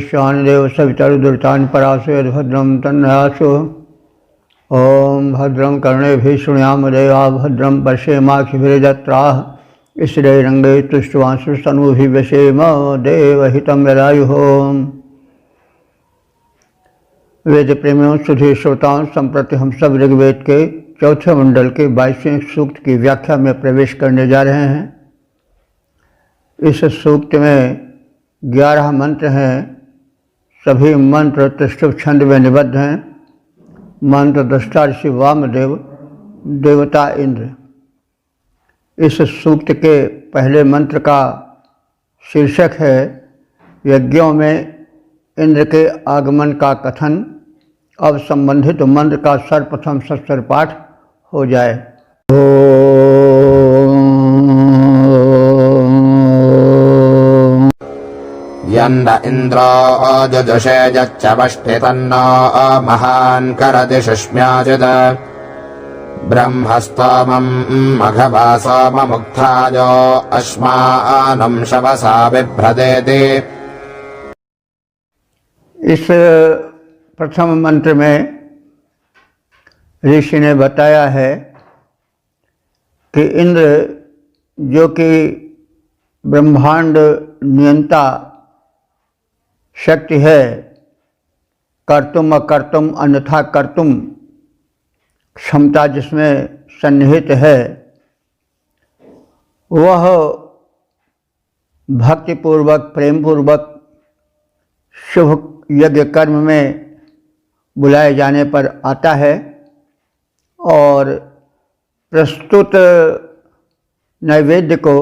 ईशानदेव सवितरुदुरितान् पराशय भद्रं तन्नयासु। ओम भद्रं कर्णेभिः शृणुयाम देवा भद्रं पश्येमाक्षिभिर्यजत्राः स्थिरैरङ्गैः तुष्टुवांशुस्तनूभिः व्यसेम देवहितं यदायुः। वेद प्रेमियों सुधी श्रोताओं, संप्रति हम सब ऋग्वेद के चौथे मंडल के 22वें सूक्त की व्याख्या में प्रवेश करने जा रहे हैं। इस सूक्त में 11 मंत्र हैं। सभी मंत्र त्रिष्टुप छंद में निबद्ध हैं। मंत्र दृष्टा ऋषि वामदेव, देवता इंद्र। इस सूक्त के पहले मंत्र का शीर्षक है यज्ञों में इंद्र के आगमन का कथन। अब संबंधित मंत्र का सर्वप्रथम सस्तर पाठ हो जाए। यन्न इन्द्रो जुजुषे जच्चवष्टितन्नो महान् करति शुष्म्याजिद ब्रह्मस्तोमम् मघवासोममुक्थायो अश्मानं शवसा बिभ्रदेति। इस प्रथम मंत्र में ऋषि ने बताया है कि इंद्र जो कि ब्रह्मांड नियंता शक्ति है, कर्तुम अकर्तुम अन्यथा कर्तुम क्षमता जिसमें सन्निहित है, वह भक्तिपूर्वक प्रेमपूर्वक शुभ यज्ञ कर्म में बुलाए जाने पर आता है और प्रस्तुत नैवेद्य को,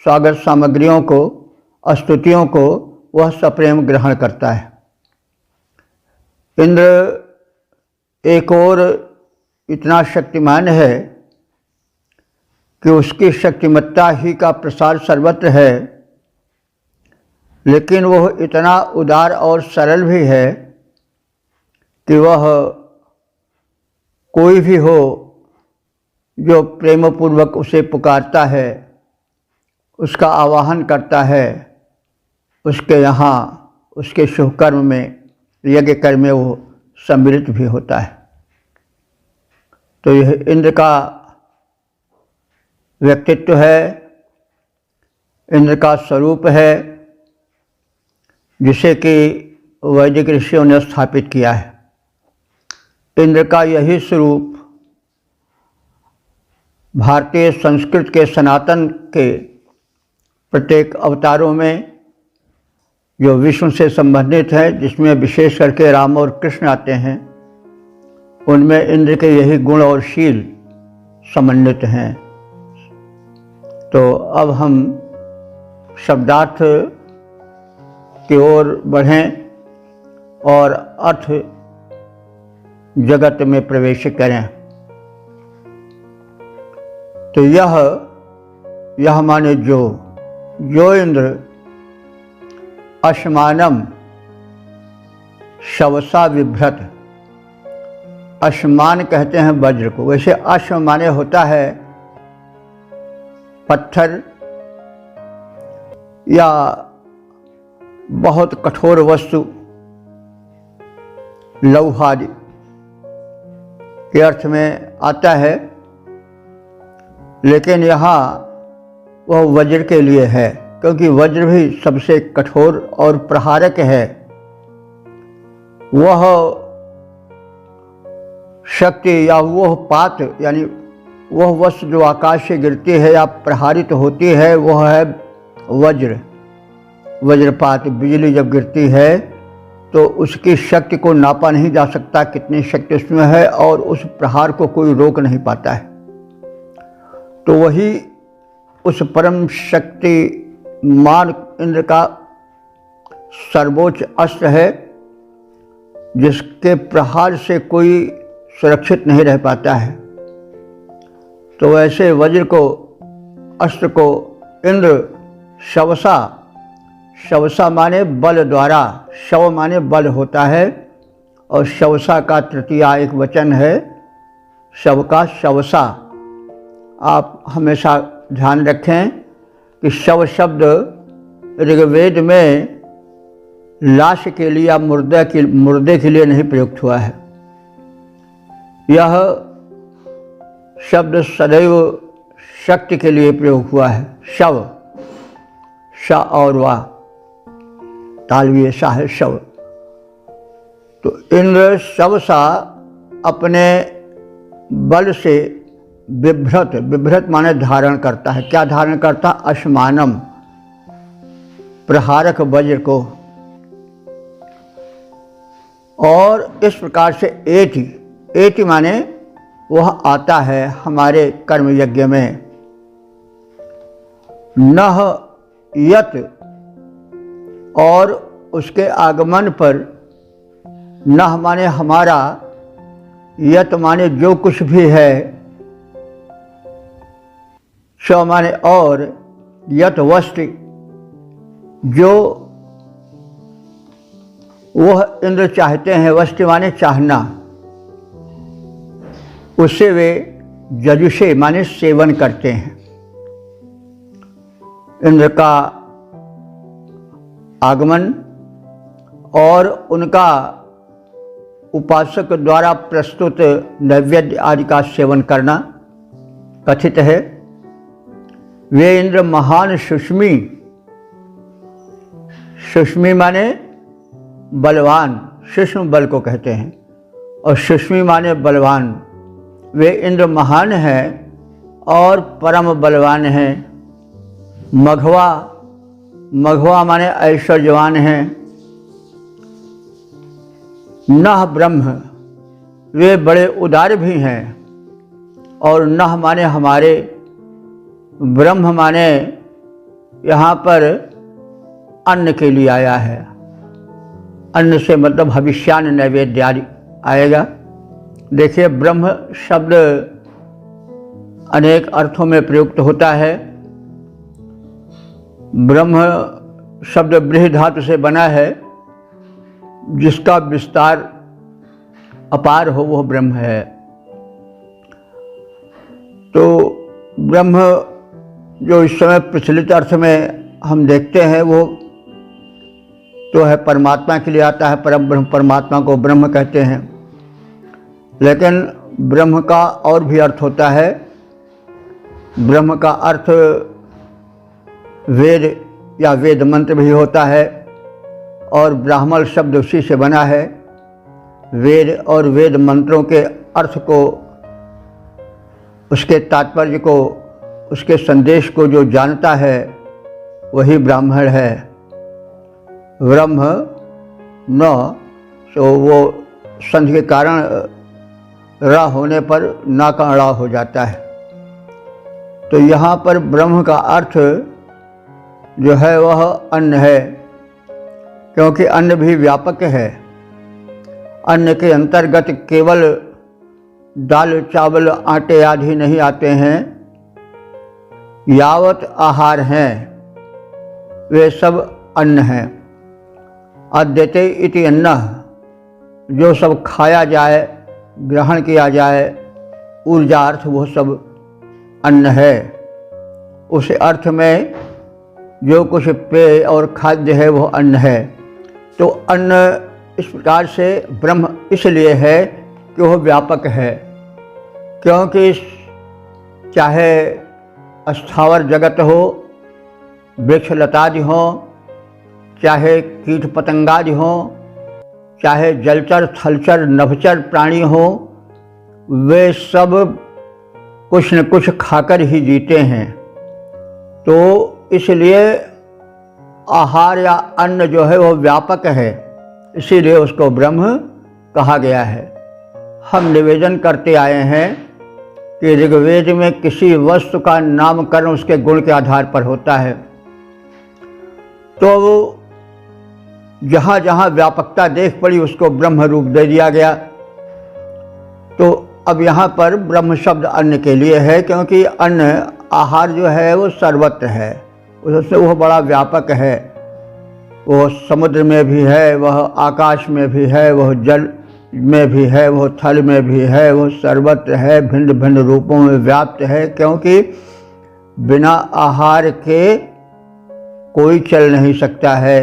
स्वागत सामग्रियों को, स्तुतियों को वह सप्रेम ग्रहण करता है। इंद्र एक और इतना शक्तिमान है कि उसकी शक्तिमत्ता ही का प्रसार सर्वत्र है, लेकिन वह इतना उदार और सरल भी है कि वह कोई भी हो जो प्रेमपूर्वक उसे पुकारता है, उसका आवाहन करता है, उसके यहाँ उसके शुभ कर्म में, यज्ञ कर्म में वो सम्मिलित भी होता है। तो यह इंद्र का व्यक्तित्व है, इंद्र का स्वरूप है, जिसे कि वैदिक ऋषियों ने स्थापित किया है। इंद्र का यही स्वरूप भारतीय संस्कृत के सनातन के प्रत्येक अवतारों में जो विष्णु से संबंधित है, जिसमें विशेष करके राम और कृष्ण आते हैं, उनमें इंद्र के यही गुण और शील समन्वित हैं। तो अब हम शब्दार्थ की ओर बढ़ें और अर्थ जगत में प्रवेश करें। तो यह माने जो इंद्र अश्मानम शवसा बिभ्रत, अश्मान कहते हैं वज्र को। वैसे अश्व माने होता है पत्थर या बहुत कठोर वस्तु, लौह आदि के अर्थ में आता है, लेकिन यहाँ वह वज्र के लिए है, क्योंकि वज्र भी सबसे कठोर और प्रहारक है। वह शक्ति या वह पात, यानी वह वस्तु जो आकाश से गिरती है या प्रहारित होती है, वह है वज्र। वज्रपात, बिजली जब गिरती है तो उसकी शक्ति को नापा नहीं जा सकता, कितनी शक्ति उसमें है, और उस प्रहार को कोई रोक नहीं पाता है। तो वही उस परम शक्तिमान इंद्र का सर्वोच्च अस्त्र है, जिसके प्रहार से कोई सुरक्षित नहीं रह पाता है। तो ऐसे वज्र को, अस्त्र को इंद्र शवसा, शवसा माने बल द्वारा, शव माने बल होता है, और शवसा का तृतीया एक वचन है, शव का शवसा। आप हमेशा ध्यान रखें कि शव शब्द ऋग्वेद में लाश के लिए या मुर्दे के लिए नहीं प्रयुक्त हुआ है। यह शब्द सदैव शक्ति के लिए प्रयोग हुआ है। शव, श और वा तालवीय सा है शव। तो इंद्र शव सा अपने बल से बिभ्रत माने धारण करता है। क्या धारण करता? अश्मानम, प्रहारक वज्र को। और इस प्रकार से एति माने वह आता है हमारे कर्म यज्ञ में। नह यत, और उसके आगमन पर, नह माने हमारा, यत माने जो कुछ भी है, श माने और, यत वस्तु जो वह इंद्र चाहते हैं, वस्तु माने चाहना, उससे वे जजुषे माने सेवन करते हैं। इंद्र का आगमन और उनका उपासक द्वारा प्रस्तुत नैवेद्य आदि का सेवन करना कथित है। वे इंद्र महान सुष्मी, सुष्मी माने बलवान, सूक्ष्म बल को कहते हैं, और सुष्मी माने बलवान। वे इंद्र महान हैं और परम बलवान हैं। मघवा माने ऐश्वर्यवान हैं। नह ब्रह्म, वे बड़े उदार भी हैं। और नह माने हमारे, ब्रह्म माने यहाँ पर अन्न के लिए आया है। अन्न से मतलब भविष्यान्न नैवेद्य आदि आएगा। देखिए, ब्रह्म शब्द अनेक अर्थों में प्रयुक्त होता है। ब्रह्म शब्द बृह धातु से बना है, जिसका विस्तार अपार हो वह ब्रह्म है। तो ब्रह्म जो इस समय प्रचलित अर्थ में हम देखते हैं वो तो है परमात्मा के लिए आता है। परम ब्रह्म, परमात्मा को ब्रह्म कहते हैं। लेकिन ब्रह्म का और भी अर्थ होता है। ब्रह्म का अर्थ वेद या वेद मंत्र भी होता है, और ब्राह्मण शब्द उसी से बना है। वेद और वेद मंत्रों के अर्थ को, उसके तात्पर्य को, उसके संदेश को जो जानता है वही ब्राह्मण है। ब्रह्म न, तो वो संधि के कारण रा होने पर ना का ड़ा हो जाता है। तो यहाँ पर ब्रह्म का अर्थ जो है वह अन्न है, क्योंकि अन्न भी व्यापक है। अन्न के अंतर्गत केवल दाल चावल आटे आदि नहीं आते हैं। यावत आहार हैं वे सब अन्न हैं। अद्यते इति अन्न, जो सब खाया जाए, ग्रहण किया जाए, ऊर्जार्थ वो सब अन्न है। उस अर्थ में जो कुछ पेय और खाद्य है वो अन्न है। तो अन्न इस प्रकार से ब्रह्म इसलिए है कि वह व्यापक है, क्योंकि चाहे स्थावर जगत हो, वृक्ष लतादि हो, चाहे कीट पतंगादि हो, चाहे जलचर थलचर नभचर प्राणी हो, वे सब कुछ न कुछ खाकर ही जीते हैं। तो इसलिए आहार या अन्न जो है वो व्यापक है, इसीलिए उसको ब्रह्म कहा गया है। हम निवेदन करते आए हैं कि ऋग्वेद में किसी वस्तु का नामकरण उसके गुण के आधार पर होता है। तो जहाँ जहाँ व्यापकता देख पड़ी उसको ब्रह्म रूप दे दिया गया। तो अब यहाँ पर ब्रह्म शब्द अन्न के लिए है, क्योंकि अन्न आहार जो है वो सर्वत्र है, उससे वह बड़ा व्यापक है। वह समुद्र में भी है, वह आकाश में भी है, वह जल में भी है, वह थल में भी है, वह सर्वत्र है, भिन्न भिन्न रूपों में व्याप्त है। क्योंकि बिना आहार के कोई चल नहीं सकता है।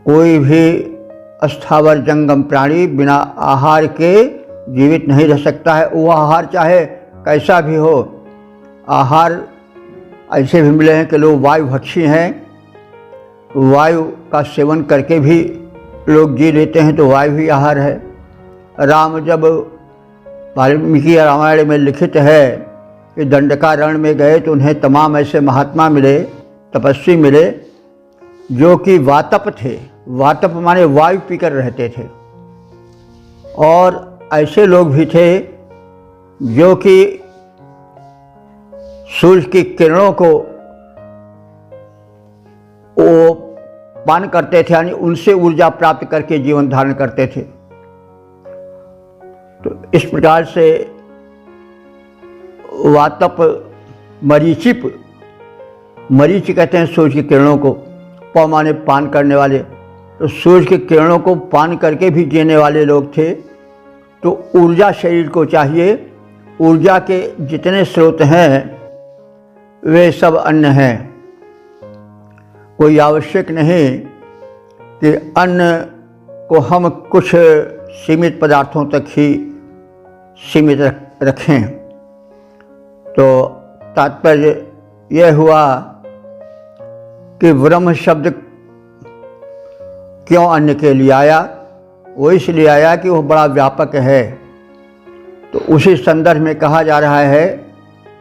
कोई भी स्थावर जंगम प्राणी बिना आहार के जीवित नहीं रह सकता है। वो आहार चाहे कैसा भी हो। आहार ऐसे भी मिले हैं कि लोग वायुभक्षी हैं, वायु का सेवन करके भी लोग जी लेते हैं, तो वायु भी आहार है। राम जब वाल्मीकि रामायण में लिखित है कि दंडकारण्य में गए तो उन्हें तमाम ऐसे महात्मा मिले, तपस्वी मिले, जो कि वातप थे। वातप माने वायु पीकर रहते थे। और ऐसे लोग भी थे जो कि सूर्य की किरणों को वो पान करते थे, यानी उनसे ऊर्जा प्राप्त करके जीवन धारण करते थे। तो इस प्रकार से वातप, मरीचिप, मरीच कहते हैं सूर्य की किरणों को, पौ माने पान करने वाले। तो सूर्य की किरणों को पान करके भी जीने वाले लोग थे। तो ऊर्जा शरीर को चाहिए। ऊर्जा के जितने स्रोत हैं वे सब अन्न हैं। कोई आवश्यक नहीं कि अन्न को हम कुछ सीमित पदार्थों तक ही सीमित रखें। तो तात्पर्य यह हुआ कि ब्रह्म शब्द क्यों अन्न के लिए आया? वो इसलिए आया कि वो बड़ा व्यापक है। तो उसी संदर्भ में कहा जा रहा है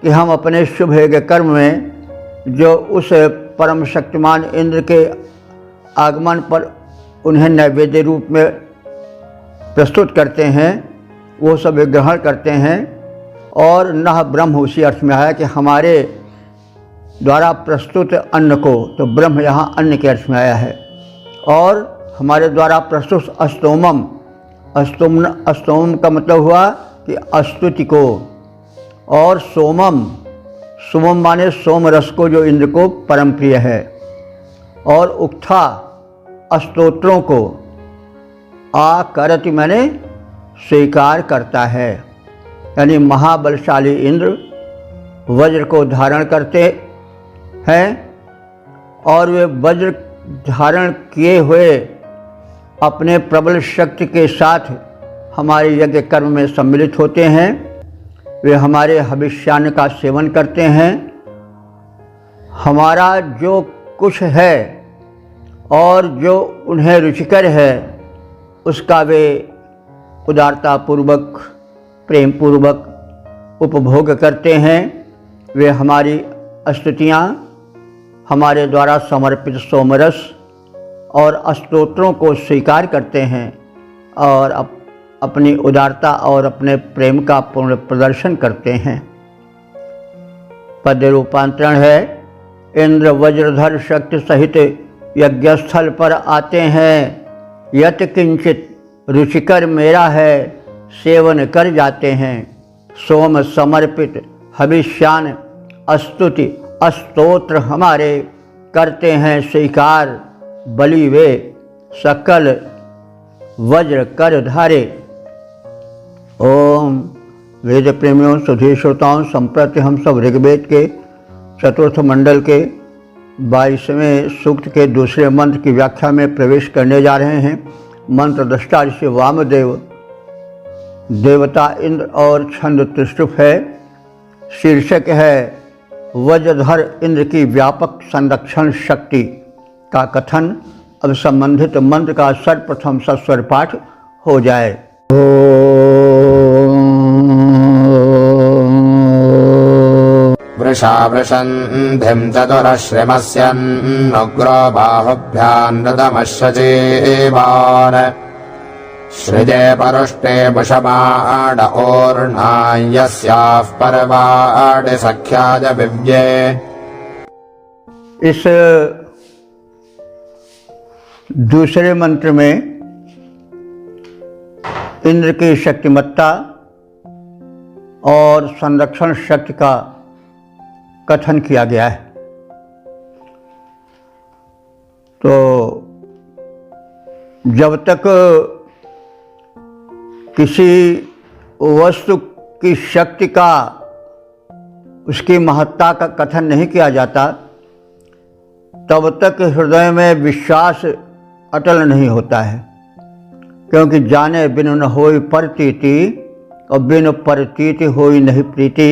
कि हम अपने शुभ कर्म में जो उस परम शक्तिमान इंद्र के आगमन पर उन्हें नैवेद्य रूप में प्रस्तुत करते हैं, वो सब ग्रहण करते हैं। और नह ब्रह्म उसी अर्थ में आया कि हमारे द्वारा प्रस्तुत अन्न को, तो ब्रह्म यहाँ अन्न के अर्थ में आया है। और हमारे द्वारा प्रस्तुत अस्तोमम, अस्तोमम का मतलब हुआ कि स्तुति को। और सोमम, सोमम माने सोम रस को, जो इंद्र को परम प्रिय है। और उक्था, स्तोत्रों को। आकरति माने स्वीकार करता है, यानी महाबलशाली इंद्र वज्र को धारण करते हैं और वे वज्र धारण किए हुए अपने प्रबल शक्ति के साथ हमारे यज्ञ कर्म में सम्मिलित होते हैं। वे हमारे हविष्यान्न का सेवन करते हैं। हमारा जो कुछ है और जो उन्हें रुचिकर है उसका वे उदारतापूर्वक, प्रेम पूर्वक उपभोग करते हैं। वे हमारी स्तुतियाँ, हमारे द्वारा समर्पित सोमरस और स्तोत्रों को स्वीकार करते हैं और अपनी उदारता और अपने प्रेम का पूर्ण प्रदर्शन करते हैं। पद्य रूपांतरण है, इंद्र वज्रधर शक्ति सहित यज्ञस्थल पर आते हैं, यत किंचित रुचिकर मेरा है सेवन कर जाते हैं। सोम समर्पित हविष्यान स्तुति स्तोत्र हमारे करते हैं स्वीकार, बलि वे सकल वज्र कर धारे। ओम वेद प्रेमियों, सुधी श्रोताओं, संप्रति हम सब ऋग्वेद के चतुर्थ मंडल के 22वें सूक्त के दूसरे मंत्र की व्याख्या में प्रवेश करने जा रहे हैं। मंत्र दृष्टा ऋषि वामदेव, देवता इंद्र और छंद त्रिष्टुप है। शीर्षक है वज्रधर इंद्र की व्यापक संरक्षण शक्ति का कथन। अब संबंधित मंत्र का सर्वप्रथम सस्वर पाठ हो जाए। वृषा वृषन्धिं चतुरश्रिमस्यन्नुग्रो बाहुभ्यान् रदमश्चीवान् सृजे परुष्टे वृषमाड ओर्णां यस्याः परवाड सख्याय विव्ये। इस दूसरे मंत्र में इंद्र की शक्तिमत्ता और संरक्षण शक्ति का कथन किया गया है। तो जब तक किसी वस्तु की शक्ति का, उसकी महत्ता का कथन नहीं किया जाता, तब तक हृदय में विश्वास अटल नहीं होता है, क्योंकि जाने बिनु न होई परतीति और बिनु परतीति होई नहीं प्रीति।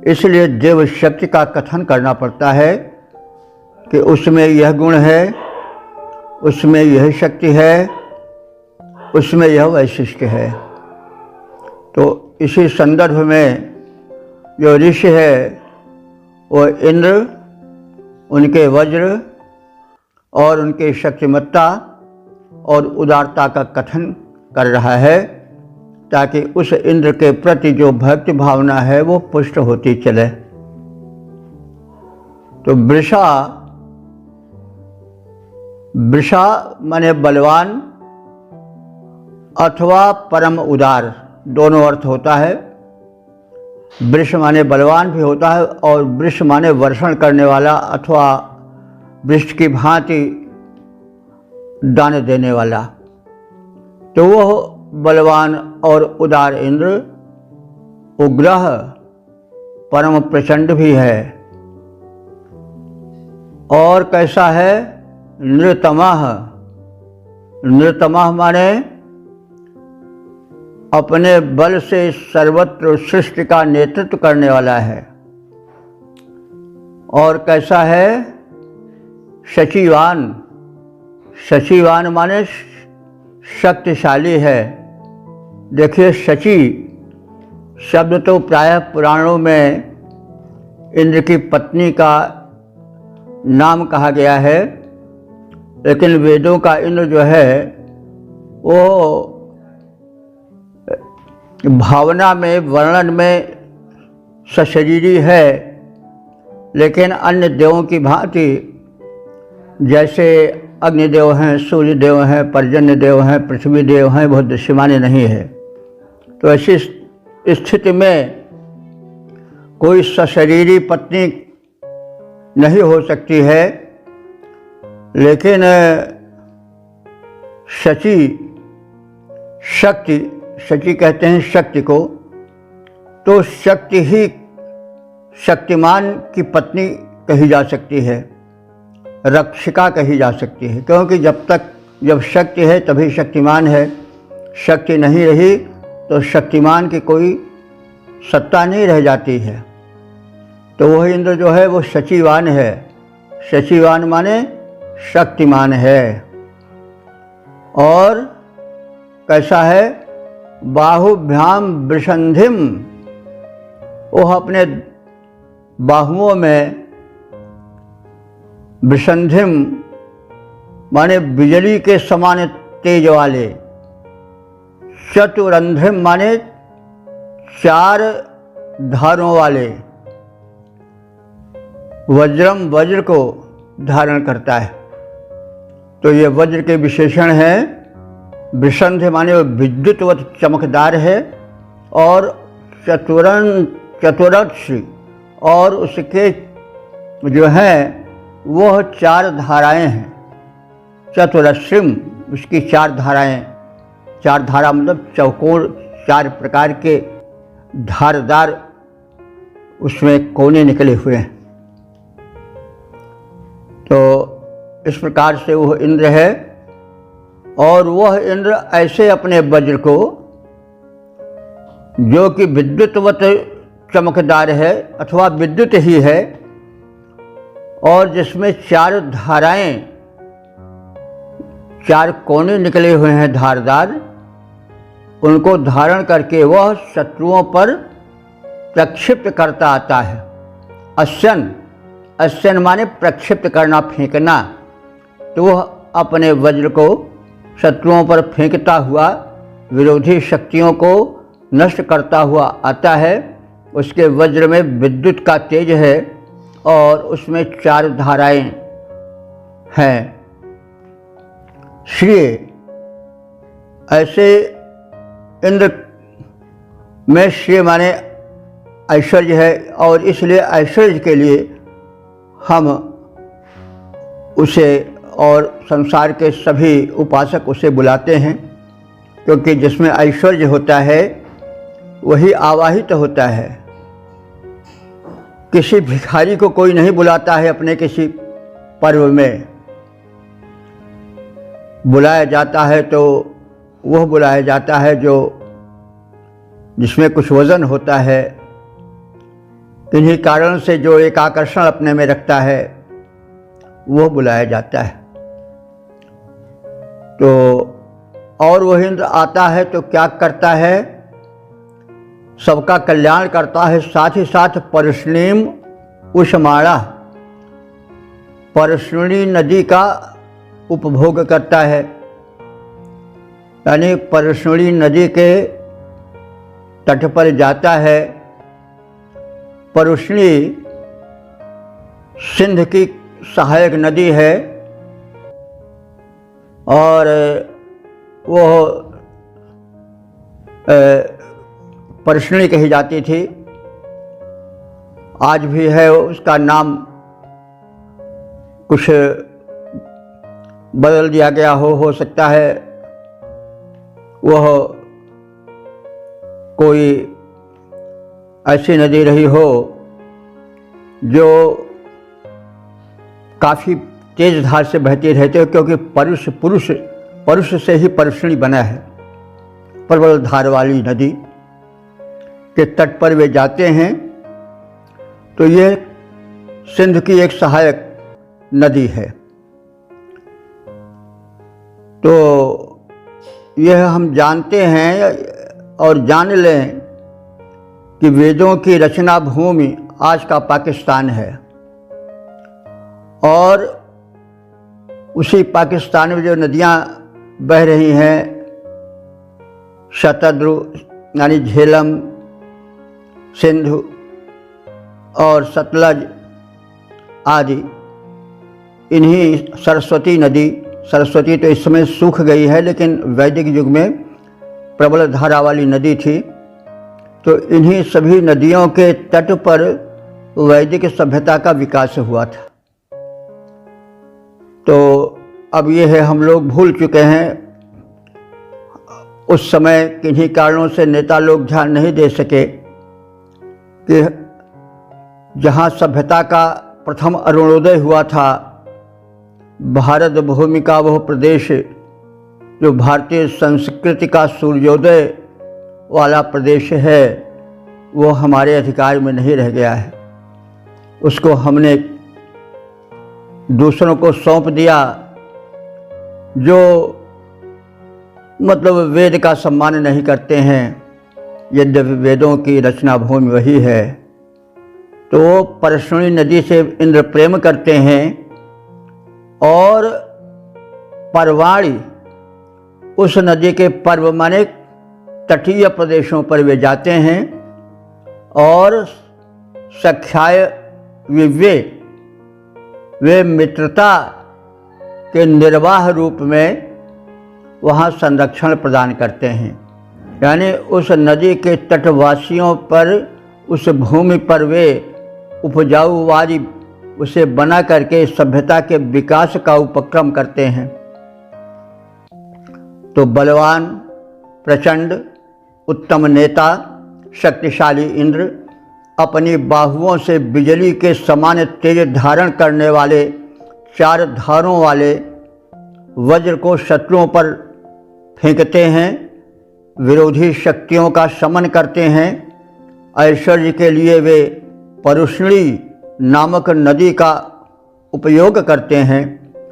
इसलिए देव शक्ति का कथन करना पड़ता है कि उसमें यह गुण है, उसमें यह शक्ति है, उसमें यह वैशिष्ट्य है। तो इसी संदर्भ में जो ऋषि है वो इंद्र, उनके वज्र और उनकी शक्तिमत्ता और उदारता का कथन कर रहा है, ताकि उस इंद्र के प्रति जो भक्ति भावना है वो पुष्ट होती चले। तो वृषा माने बलवान अथवा परम उदार, दोनों अर्थ होता है। वृष माने बलवान भी होता है और वृष माने वर्षण करने वाला अथवा वृक्ष की भांति दाने देने वाला। तो वह बलवान और उदार इंद्र उग्रह परम प्रचंड भी है। और कैसा है? नृतमः। नृतमः माने अपने बल से सर्वत्र सृष्टि का नेतृत्व करने वाला है। और कैसा है? शचिवान। शचिवान माने शक्तिशाली है। देखिए, शची शब्द तो प्रायः पुराणों में इंद्र की पत्नी का नाम कहा गया है, लेकिन वेदों का इंद्र जो है वो भावना में, वर्णन में सशरीरी है, लेकिन अन्य देवों की भांति जैसे अग्निदेव हैं, सूर्य देव हैं, पर्जन्य देव हैं, पृथ्वी देव हैं, बहुत दृश्यमान नहीं है। तो ऐसी स्थिति में कोई सशरीरी पत्नी नहीं हो सकती है, लेकिन शक्ति कहते हैं शक्ति को, तो शक्ति ही शक्तिमान की पत्नी कही जा सकती है, रक्षिका कही जा सकती है। क्योंकि जब शक्ति है तभी शक्तिमान है, शक्ति नहीं रही तो शक्तिमान की कोई सत्ता नहीं रह जाती है। तो वह इंद्र जो है वो शचिवान है। शचिवान माने शक्तिमान है। और कैसा है? बाहुभ्याम वृषंधिम। वह अपने बाहुओं में वृषंधिम माने बिजली के समान तेज वाले, चतुरंध्रिम माने 4 धारों वाले, वज्रम वज्र को धारण करता है। तो ये वज्र के विशेषण हैं। वृषंध माने विद्युतवत चमकदार है, और चतुरक्ष, और उसके जो हैं वह 4 धाराएं हैं। चतुरश्रिम, उसकी 4 धाराएं। 4 धारा मतलब चौकोर, 4 प्रकार के धारदार उसमें कोने निकले हुए हैं। तो इस प्रकार से वह इंद्र है। और वह इंद्र ऐसे अपने वज्र को, जो कि विद्युतवत चमकदार है अथवा विद्युत ही है, और जिसमें 4 धाराएं, 4 कोने निकले हुए हैं धारदार, उनको धारण करके वह शत्रुओं पर प्रक्षिप्त करता आता है। अश्यन माने प्रक्षिप्त करना, फेंकना। तो वह अपने वज्र को शत्रुओं पर फेंकता हुआ विरोधी शक्तियों को नष्ट करता हुआ आता है। उसके वज्र में विद्युत का तेज है और उसमें 4 धाराएं हैं। श्रेय, ऐसे इंद्र में श्रेय माने ऐश्वर्य है, और इसलिए ऐश्वर्य के लिए हम उसे और संसार के सभी उपासक उसे बुलाते हैं, क्योंकि जिसमें ऐश्वर्य होता है वही आवाहित होता है। किसी भिखारी को कोई नहीं बुलाता है अपने किसी पर्व में, बुलाया जाता है तो वह बुलाया जाता है जो जिसमें कुछ वजन होता है, किन्हीं कारण से जो एक आकर्षण अपने में रखता है वह बुलाया जाता है। तो और वह इंद्र आता है तो क्या करता है, सबका कल्याण करता है, साथ ही साथ परश्नीम उष्माणा, परश्नी नदी का उपभोग करता है। यानी परश्नी नदी के तट पर जाता है। परश्नी सिंध की सहायक नदी है और वो परश्नी कही जाती थी, आज भी है। उसका नाम कुछ बदल दिया गया हो सकता है वह कोई ऐसी नदी रही हो जो काफ़ी तेज धार से बहती रहती है, क्योंकि परुष से ही परश्नी बना है। प्रबल धार वाली नदी के तट पर वे जाते हैं तो ये सिंध की एक सहायक नदी है। तो यह हम जानते हैं और जान लें कि वेदों की रचना भूमि आज का पाकिस्तान है और उसी पाकिस्तान में जो नदियां बह रही हैं, शतद्रु यानी झेलम, सिंधु और सतलज आदि, इन्हीं सरस्वती नदी, सरस्वती तो इस समय सूख गई है लेकिन वैदिक युग में प्रबल धारा वाली नदी थी। तो इन्हीं सभी नदियों के तट पर वैदिक सभ्यता का विकास हुआ था। तो अब ये है, हम लोग भूल चुके हैं। उस समय किन्हीं कारणों से नेता लोग ध्यान नहीं दे सके कि जहाँ सभ्यता का प्रथम अरुणोदय हुआ था, भारत भूमि का वह प्रदेश जो भारतीय संस्कृति का सूर्योदय वाला प्रदेश है, वो हमारे अधिकार में नहीं रह गया है। उसको हमने दूसरों को सौंप दिया जो मतलब वेद का सम्मान नहीं करते हैं, यद्यपि वेदों की रचना भूमि वही है। तो वो परश्नी नदी से इंद्र प्रेम करते हैं और परवाणी, उस नदी के पर्व माने तटीय प्रदेशों पर वे जाते हैं और सख्याय विव्ये, वे मित्रता के निर्वाह रूप में वहाँ संरक्षण प्रदान करते हैं। यानी उस नदी के तटवासियों पर, उस भूमि पर वे उपजाऊवादी उसे बना करके सभ्यता के विकास का उपक्रम करते हैं। तो बलवान, प्रचंड, उत्तम नेता, शक्तिशाली इंद्र अपनी बाहुओं से बिजली के समान तेज धारण करने वाले 4 धारों वाले वज्र को शत्रुओं पर फेंकते हैं, विरोधी शक्तियों का शमन करते हैं। ऐश्वर्य के लिए वे परश्नी नामक नदी का उपयोग करते हैं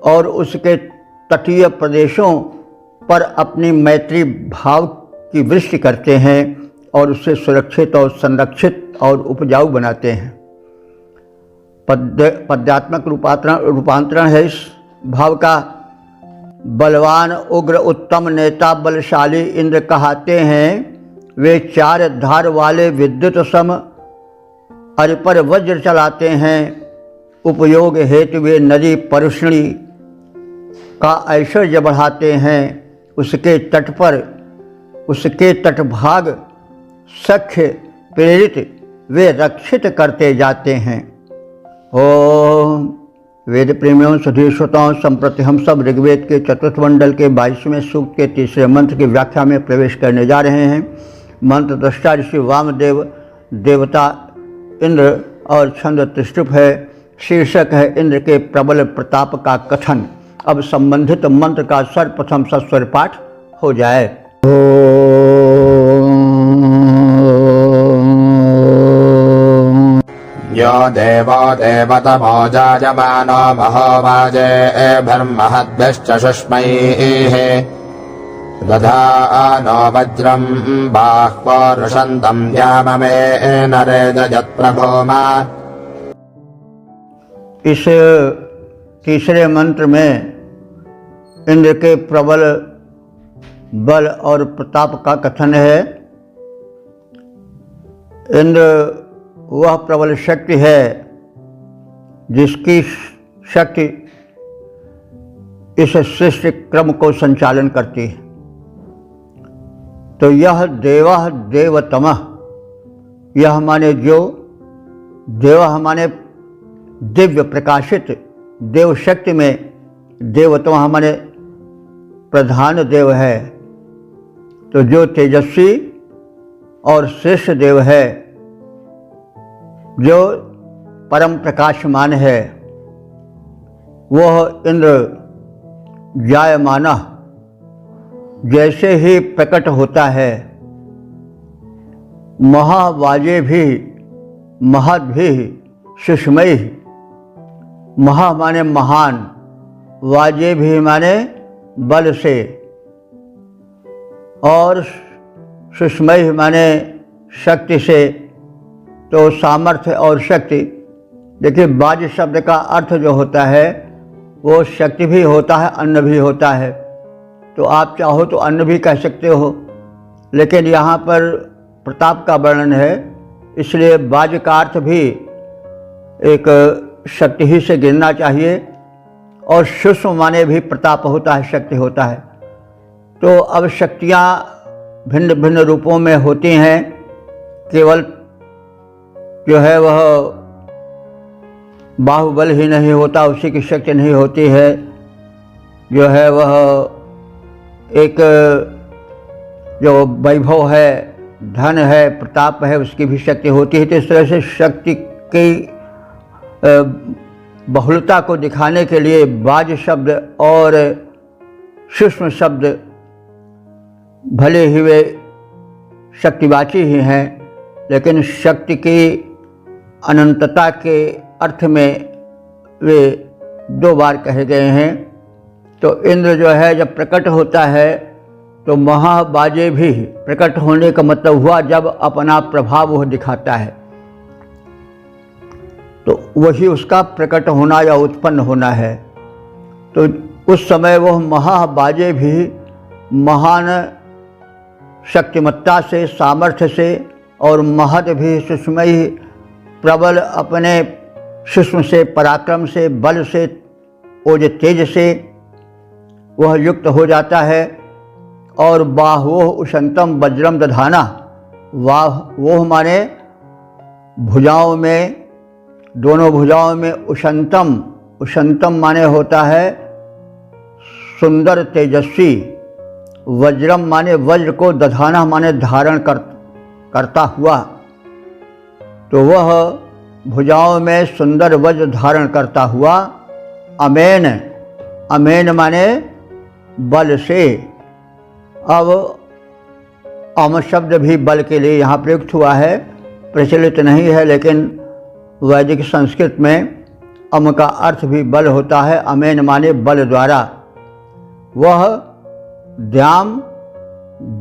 और उसके तटीय प्रदेशों पर अपनी मैत्री भाव की वृष्टि करते हैं और उसे सुरक्षित और संरक्षित और उपजाऊ बनाते हैं। पद्यात्मक रूपांतरण है इस भाव का। बलवान, उग्र, उत्तम नेता, बलशाली इंद्र कहाते हैं वे 4 धार वाले विद्युत सम अरिपर वज्र चलाते हैं। उपयोग हेतु वे नदी परश्नी का ऐश्वर्य बढ़ाते हैं। उसके तट पर, उसके तटभाग सख्य प्रेरित वे रक्षित करते जाते हैं। ओम वेद प्रेमियों, सुधीर श्रोताओं, संप्रति हम सब ऋग्वेद के चतुर्थ मंडल के 22वें सूक्त के 3रे मंत्र की व्याख्या में प्रवेश करने जा रहे हैं। मंत्र दृष्टा ऋषि वामदेव देवता इंद्र और छंद त्रिष्टुप है। शीर्षक है इंद्र के प्रबल प्रताप का कथन। अब संबंधित मंत्र का सर्वप्रथम सस्वर पाठ हो जाए। यो देवो देवतमो जायमानो महोवाजेभिर्महद्भिश्च शुष्मैः दधानो वज्रम् बाह्वोरुषन्तम् याममे नरेदयत्प्रभोमा। इस तीसरे मंत्र में इंद्र के प्रबल बल और प्रताप का कथन है। इंद्र वह प्रबल शक्ति है जिसकी शक्ति इस सृष्टि क्रम को संचालन करती है। तो यह देवः देवतमः, यह माने जो देव माने दिव्य प्रकाशित देव शक्ति में देवतम हमारे प्रधान देव है। तो जो तेजस्वी और श्रेष्ठ देव है, जो परम प्रकाशमान है, वह इंद्र जायमाना जैसे ही प्रकट होता है, महावाजे भी महद भी सुषमयी, महा माने महान, वाजे भी माने बल से, और सुषमयी माने शक्ति से। तो सामर्थ्य और शक्ति, देखिए वाज शब्द का अर्थ जो होता है वो शक्ति भी होता है, अन्न भी होता है। तो आप चाहो तो अन्न भी कह सकते हो, लेकिन यहाँ पर प्रताप का वर्णन है, इसलिए वाज का अर्थ भी एक शक्ति ही से गिनना चाहिए। और सूक्ष्म माने भी प्रताप होता है, शक्ति होता है। तो अब शक्तियाँ भिन्न भिन्न रूपों में होती हैं। केवल जो है वह बाहुबल ही नहीं होता, उसी की शक्ति नहीं होती है। जो है वह एक जो वैभव है, धन है, प्रताप है, उसकी भी शक्ति होती है। तो इस तरह से शक्ति की बहुलता को दिखाने के लिए वाज शब्द और सूक्ष्म शब्द भले ही वे शक्तिवाची ही हैं, लेकिन शक्ति की अनंतता के अर्थ में वे दो बार कहे गए हैं। तो इंद्र जो है जब प्रकट होता है तो महाबाजे भी प्रकट होने का मतलब हुआ जब अपना प्रभाव वह दिखाता है, तो वही उसका प्रकट होना या उत्पन्न होना है। तो उस समय वह महाबाजे भी महान शक्तिमत्ता से, सामर्थ्य से, और महद भी सुषमयी प्रबल अपने सूक्ष्म से, पराक्रम से, बल से, ओज तेज से वह युक्त हो जाता है। और बाहुओह उशंतम वज्रम दधाना, वह माने भुजाओं में, दोनों भुजाओं में उशंतम, उशंतम माने होता है सुंदर तेजस्वी, वज्रम माने वज्र को, दधाना माने धारण करता हुआ। तो वह भुजाओं में सुंदर वज्र धारण करता हुआ, अमेन, अमेन माने बल से। अब अम शब्द भी बल के लिए यहाँ प्रयुक्त हुआ है, प्रचलित नहीं है, लेकिन वैदिक संस्कृत में अम का अर्थ भी बल होता है। अमेन माने बल द्वारा। वह द्याम,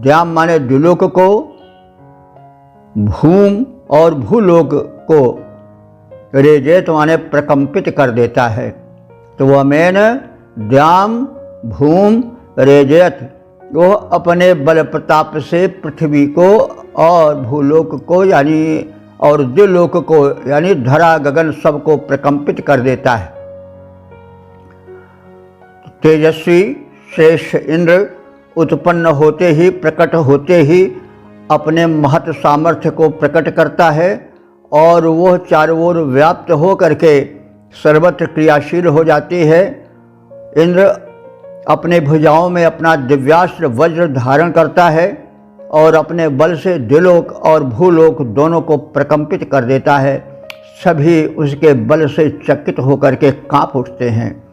द्याम माने द्युलोक को, भूम और भूलोक को, रेजेत माने प्रकंपित कर देता है। तो वह अमेन द्याम भूम रेजेत, वह अपने बल प्रताप से पृथ्वी को और भूलोक को यानी और द्युलोक को यानी धरा गगन सबको प्रकंपित कर देता है। तेजस्वी श्रेष्ठ इंद्र उत्पन्न होते ही, प्रकट होते ही अपने महत सामर्थ्य को प्रकट करता है, और वह चारों ओर व्याप्त हो करके सर्वत्र क्रियाशील हो जाती है। इंद्र अपने भुजाओं में अपना दिव्यास्त्र वज्र धारण करता है और अपने बल से द्युलोक और भूलोक दोनों को प्रकंपित कर देता है। सभी उसके बल से चकित होकर के कांप उठते हैं।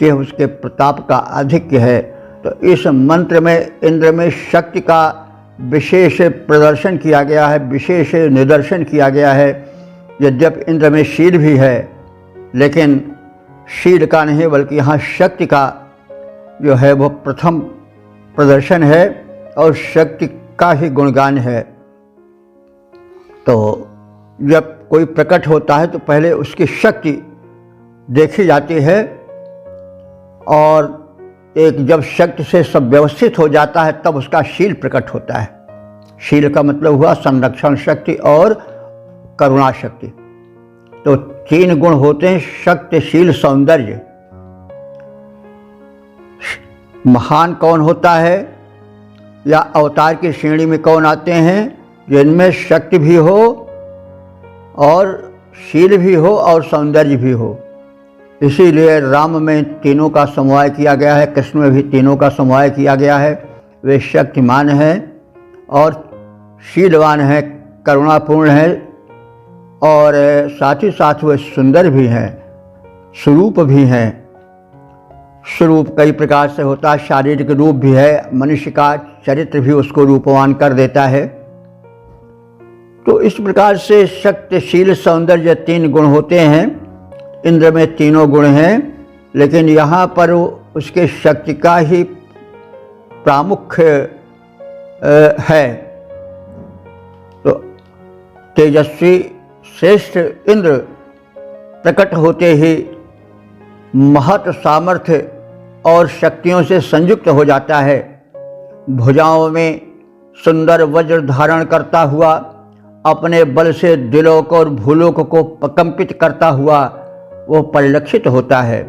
शक्ति है उसके प्रताप का आधिक्य है। तो इस मंत्र में इंद्र में शक्ति का विशेष प्रदर्शन किया गया है, विशेष निदर्शन किया गया है। यद्यपि इंद्र में शील भी है, लेकिन शील का नहीं बल्कि यहाँ शक्ति का जो है वो प्रथम प्रदर्शन है और शक्ति का ही गुणगान है। तो जब कोई प्रकट होता है तो पहले उसकी शक्ति देखी जाती है, और एक जब शक्ति से सब व्यवस्थित हो जाता है तब उसका शील प्रकट होता है। शील का मतलब हुआ संरक्षण शक्ति और करुणा शक्ति। तो 3 गुण होते हैं, शक्ति, शील, सौंदर्य। महान कौन होता है या अवतार की श्रेणी में कौन आते हैं? जिनमें शक्ति भी हो और शील भी हो और सौंदर्य भी हो। इसीलिए राम में तीनों का समवाय किया गया है, कृष्ण में भी तीनों का समवाय किया गया है। वे शक्तिमान हैं और शीलवान हैं, करुणापूर्ण हैं, और साथ ही साथ वे सुंदर भी हैं, स्वरूप भी हैं। स्वरूप कई प्रकार से होता है, शारीरिक रूप भी है, मनुष्य का चरित्र भी उसको रूपवान कर देता है। तो इस प्रकार से शक्ति, शील, सौंदर्य 3 गुण होते हैं। इंद्र में तीनों गुण हैं, लेकिन यहाँ पर उसके शक्ति का ही प्रामुख्य है। तो तेजस्वी श्रेष्ठ इंद्र प्रकट होते ही महत सामर्थ्य और शक्तियों से संयुक्त हो जाता है। भुजाओं में सुंदर वज्र धारण करता हुआ अपने बल से दिलोक और भूलोक को प्रकंपित करता हुआ वो परिलक्षित होता है।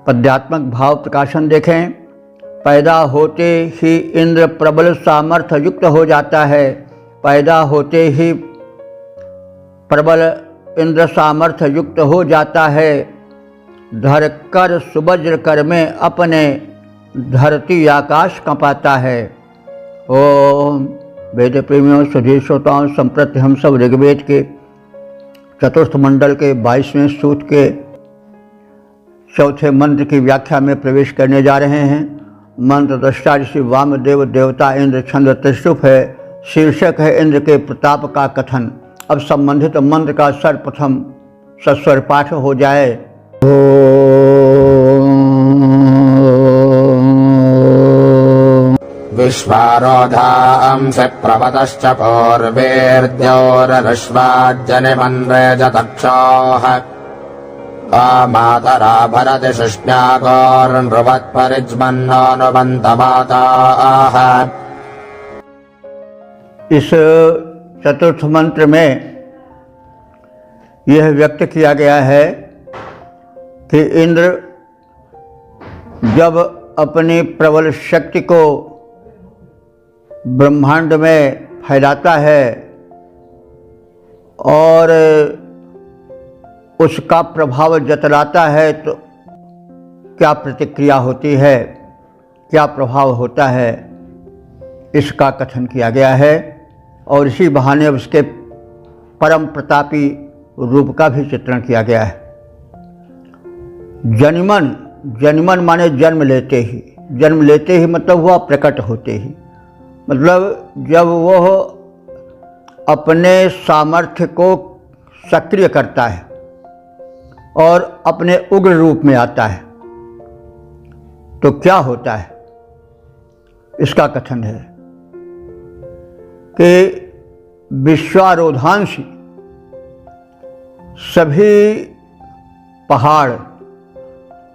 पद्यात्मक भाव प्रकाशन देखें। पैदा होते ही इंद्र प्रबल सामर्थ्य युक्त हो जाता है। पैदा होते ही प्रबल इंद्र सामर्थ्य युक्त हो जाता है। धर कर सुवज्र कर में अपने धरती आकाश कंपाता है। ओम वेद प्रेमियों, सुधीर श्रोताओं, संप्रति हम सब ऋग्वेद के चतुर्थ मंडल के 22वें सूक्त के चौथे मंत्र की व्याख्या में प्रवेश करने जा रहे हैं। मंत्र दृष्टा ऋषि वामदेव देवता इंद्र छंद त्रिशुप है। शीर्षक है इंद्र के प्रताप का कथन। अब संबंधित मंत्र का सर्वप्रथम सस्वर पाठ हो जाए। विश्वारोधांसि प्रपतश्च पूर्वेर्द्योरश्वाज्जनिमन्वेजतक्षोः मातरा भरति शुष्ण्यागोर्नृवत्परिज्मन्नानुबन्तमाताः। इस चतुर्थ मंत्र में यह व्यक्त किया गया है कि इंद्र जब अपनी प्रबल शक्ति को ब्रह्मांड में फैलाता है और उसका प्रभाव जतलाता है तो क्या प्रतिक्रिया होती है, क्या प्रभाव होता है, इसका कथन किया गया है। और इसी बहाने उसके परम प्रतापी रूप का भी चित्रण किया गया है। जन्मन, जन्मन माने जन्म लेते ही, जन्म लेते ही मतलब हुआ प्रकट होते ही, मतलब जब वह अपने सामर्थ्य को सक्रिय करता है और अपने उग्र रूप में आता है तो क्या होता है, इसका कथन है कि विश्वारोधांशी, सभी पहाड़,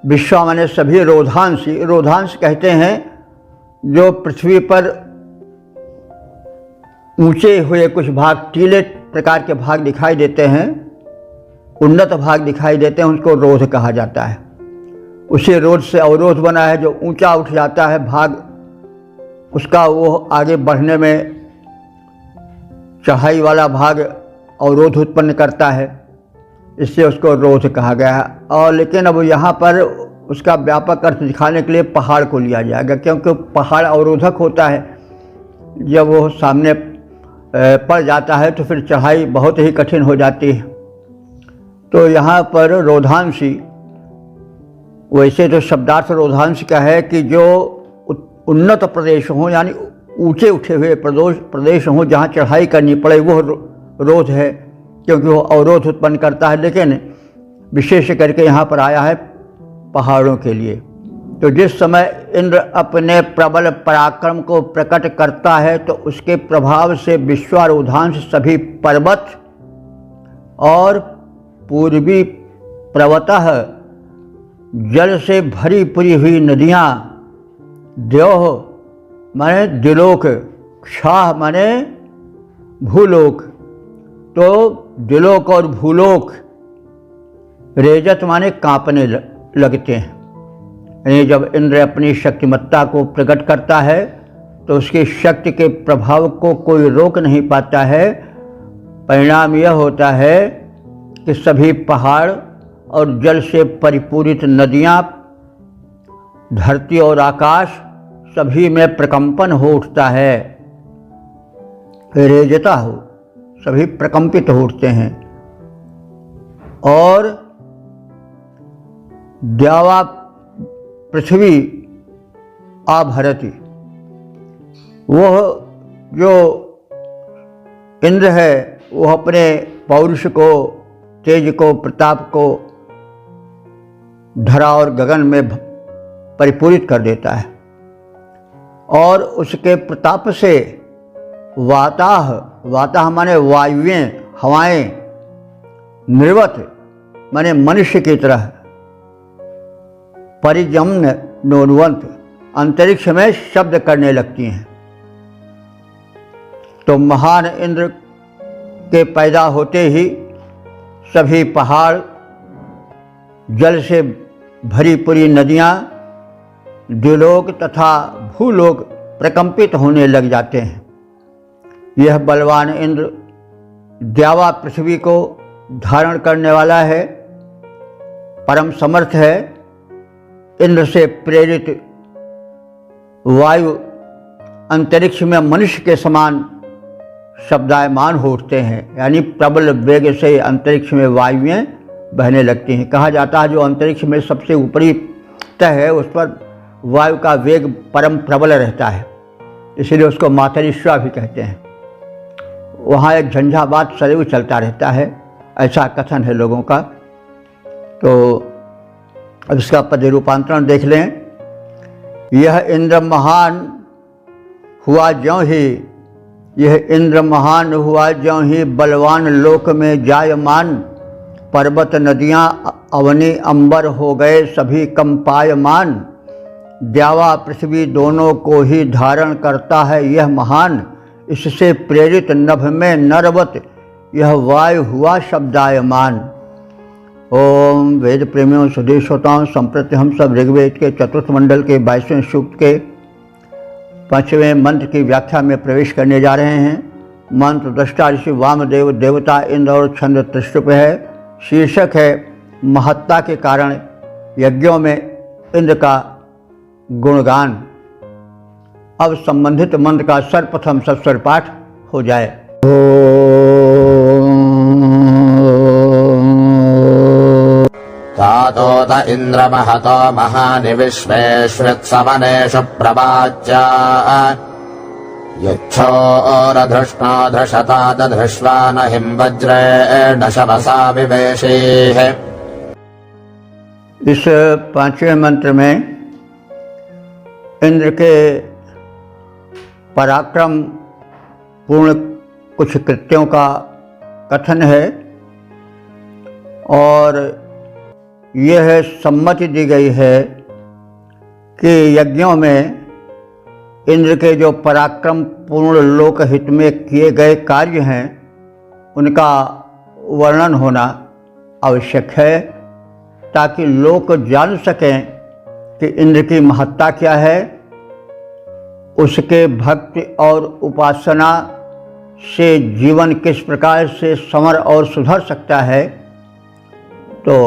विश्वा माने सभी, रोधांशी, रोधांश कहते हैं जो पृथ्वी पर ऊंचे हुए कुछ भाग, टीले प्रकार के भाग दिखाई देते हैं, उन्नत भाग दिखाई देते हैं, उसको रोध कहा जाता है। उसी रोध से अवरोध बना है, जो ऊंचा उठ जाता है भाग, उसका वो आगे बढ़ने में चढ़ाई वाला भाग अवरोध उत्पन्न करता है, इससे उसको रोध कहा गया है। और लेकिन अब यहाँ पर उसका व्यापक अर्थ दिखाने के लिए पहाड़ को लिया जाएगा, क्योंकि पहाड़ अवरोधक होता है। जब वो सामने पड़ जाता है तो फिर चढ़ाई बहुत ही कठिन हो जाती है। तो यहाँ पर रोधांशी वैसे तो शब्दार्थ रोधांश क्या है कि जो उन्नत प्रदेश हों, यानी ऊंचे उठे हुए प्रदेश हों जहाँ चढ़ाई करनी पड़े, वो रोध है, क्योंकि वो अवरोध उत्पन्न करता है। लेकिन विशेष करके यहाँ पर आया है पहाड़ों के लिए। तो जिस समय इंद्र अपने प्रबल पराक्रम को प्रकट करता है तो उसके प्रभाव से विश्वारोधांश सभी पर्वत और पूर्वी पर्वतः जल से भरी पूरी हुई नदियाँ, द्योह माने द्विलोक, क्षाह माने भूलोक, तो द्विलोक और भूलोक, रेजत माने कांपने लगते हैं। यानी जब इंद्र अपनी शक्तिमत्ता को प्रकट करता है तो उसकी शक्ति के प्रभाव को कोई रोक नहीं पाता है। परिणाम यह होता है कि सभी पहाड़ और जल से परिपूरित नदियाँ, धरती और आकाश सभी में प्रकंपन हो उठता है, रेजता हो, सभी प्रकंपित हो उठते हैं। और द्यावा पृथ्वी आभरती, वह जो इंद्र है वह अपने पौरुष को, तेज को, प्रताप को धरा और गगन में परिपूरित कर देता है। और उसके प्रताप से वाताह माने वायुएं, हवाएं, निर्वत माने मनुष्य की तरह, परिजम्न नोन्वंत अंतरिक्ष में शब्द करने लगती हैं। तो महान इंद्र के पैदा होते ही सभी पहाड़, जल से भरी पूरी नदियाँ, द्विलोक तथा भूलोक प्रकंपित होने लग जाते हैं। यह बलवान इंद्र द्यावा पृथ्वी को धारण करने वाला है, परम समर्थ है। इंद्र से प्रेरित वायु अंतरिक्ष में मनुष्य के समान शब्दायमान हो उठते हैं, यानी प्रबल वेग से अंतरिक्ष में वायुएं बहने लगती हैं। कहा जाता है जो अंतरिक्ष में सबसे ऊपरी तह है उस पर वायु का वेग परम प्रबल रहता है, इसलिए उसको मातरिश्वा भी कहते हैं। वहाँ एक झंझावात सदैव चलता रहता है, ऐसा कथन है लोगों का। तो अब इसका पद रूपांतरण देख लें। यह इंद्र महान हुआ ज्यों ही, यह इंद्र महान हुआ ज्यों ही बलवान लोक में जायमान, पर्वत नदियाँ अवनी अंबर हो गए सभी कंपायमान। द्यावा पृथ्वी दोनों को ही धारण करता है यह महान, इससे प्रेरित नभ में नरवत यह वायु हुआ शब्दायमान। ओम वेद प्रेमियों, सुधीर श्रोताओं, संप्रति हम सब ऋग्वेद के चतुर्थ मंडल के 22वें सूक्त के 5वें मंत्र की व्याख्या में प्रवेश करने जा रहे हैं। मंत्र दृष्टा ऋषि वामदेव देवता इंद्र और छंद त्रिष्टुप है। शीर्षक है महत्ता के कारण यज्ञों में इंद्र का गुणगान। अब संबंधित मंत्र का सर्वप्रथम सस्वर पाठ हो जाए। तातोत इन्द्र महतो महानि विश्वेष्वित्सवनेषु प्रवाच्या यच्छोरधृष्णो धृषतात धृष्वा न हिं वज्रेण शवसा विवेशीः। इस 5वें मंत्र में इंद्र के पराक्रम पूर्ण कुछ कृत्यों का कथन है और यह सम्मति दी गई है कि यज्ञों में इंद्र के जो पराक्रम पूर्ण लोकहित में किए गए कार्य हैं उनका वर्णन होना आवश्यक है, ताकि लोग जान सकें कि इंद्र की महत्ता क्या है, उसके भक्ति और उपासना से जीवन किस प्रकार से संवर और सुधर सकता है। तो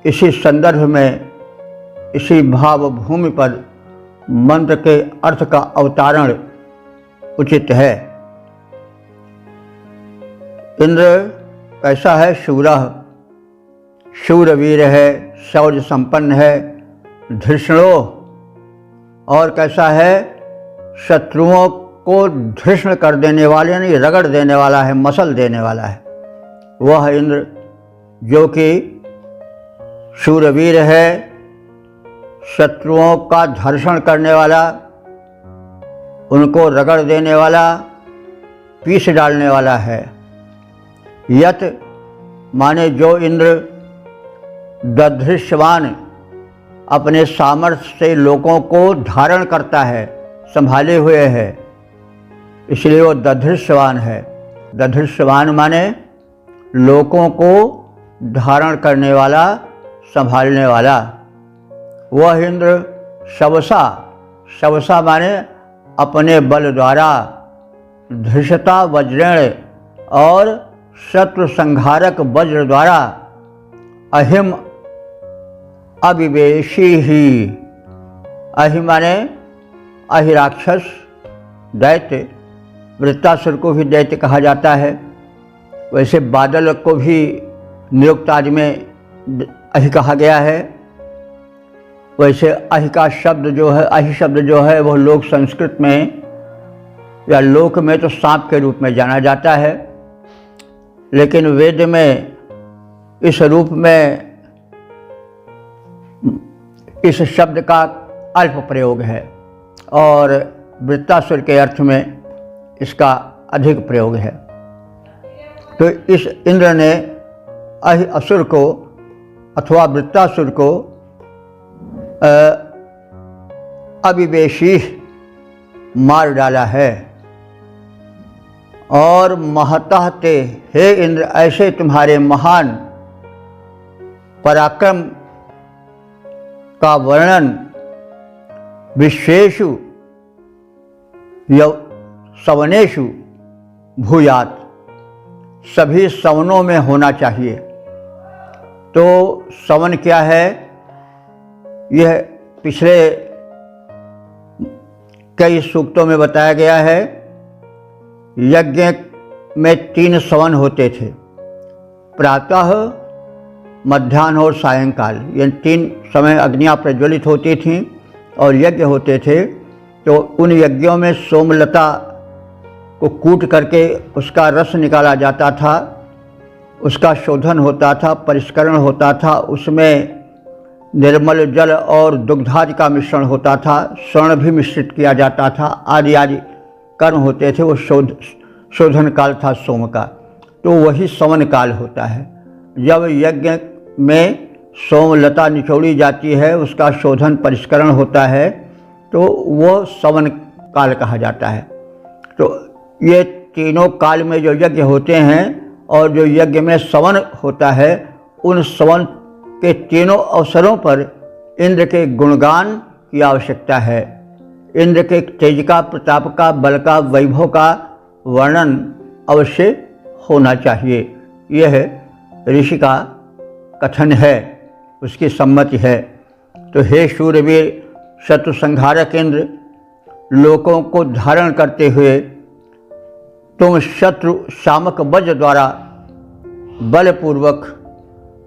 इसी संदर्भ में, इसी भाव भूमि पर मंत्र के अर्थ का अवतारण उचित है। इंद्र कैसा है? शूरः, शूरवीर है, शौर्य संपन्न है, धृष्णो, और कैसा है, शत्रुओं को धृष्ण कर देने वाले, यानी रगड़ देने वाला है, मसल देने वाला है। वह इंद्र जो कि शूरवीर है, शत्रुओं का धर्षण करने वाला, उनको रगड़ देने वाला, पीस डालने वाला है। यत माने जो इंद्र दधृष्यवान अपने सामर्थ्य से लोगों को धारण करता है, संभाले हुए है, इसलिए वो दधृष्यवान है। दधृष्यवान माने लोगों को धारण करने वाला, संभालने वाला। वह इंद्र शवसा, शवसा माने अपने बल द्वारा, धृषता वज्रेण और शत्रु संहारक वज्र द्वारा, अहिम अविवेशी ही, अहि माने अहिराक्षस दैत्य, वृत्तासुर को भी दैत्य कहा जाता है। वैसे बादल को भी निरुक्त आदि में अहि कहा गया है। वैसे अहि का शब्द जो है, अहि शब्द जो है वह लोक संस्कृत में या लोक में तो सांप के रूप में जाना जाता है, लेकिन वेद में इस रूप में इस शब्द का अल्प प्रयोग है और वृत्तासुर के अर्थ में इसका अधिक प्रयोग है। तो इस इंद्र ने अहि असुर को अथवा वृत्तासुर को अविवेशी मार डाला है। और महतः ते, हे इंद्र, ऐसे तुम्हारे महान पराक्रम का वर्णन विश्वेषु सवनेषु भूयात, सभी सवनों में होना चाहिए। तो सवन क्या है, यह पिछले कई सूक्तों में बताया गया है। यज्ञ में 3 सवन होते थे, प्रातः, मध्याह्न और सायंकाल। ये 3 समय अग्नियाँ प्रज्वलित होती थीं और यज्ञ होते थे। तो उन यज्ञों में सोमलता को कूट करके उसका रस निकाला जाता था, उसका शोधन होता था, परिष्करण होता था, उसमें निर्मल जल और दुग्धादि का मिश्रण होता था, स्वर्ण भी मिश्रित किया जाता था, आदि आदि कर्म होते थे। वो शोधन काल था सोम का। तो वही सवन काल होता है। जब यज्ञ में सोमलता निचोड़ी जाती है, उसका शोधन परिष्करण होता है, तो वो सवन काल कहा जाता है। तो ये तीनों काल में जो यज्ञ होते हैं और जो यज्ञ में सवन होता है, उन सवन के तीनों अवसरों पर इंद्र के गुणगान की आवश्यकता है। इंद्र के तेज का, प्रताप का, बल का, वैभव का वर्णन अवश्य होना चाहिए। यह ऋषि का कथन है, उसकी सम्मति है। तो हे शूरवीर शत्रु संहारक इंद्र, लोगों को धारण करते हुए तुम शत्रु शामक वज्र द्वारा बलपूर्वक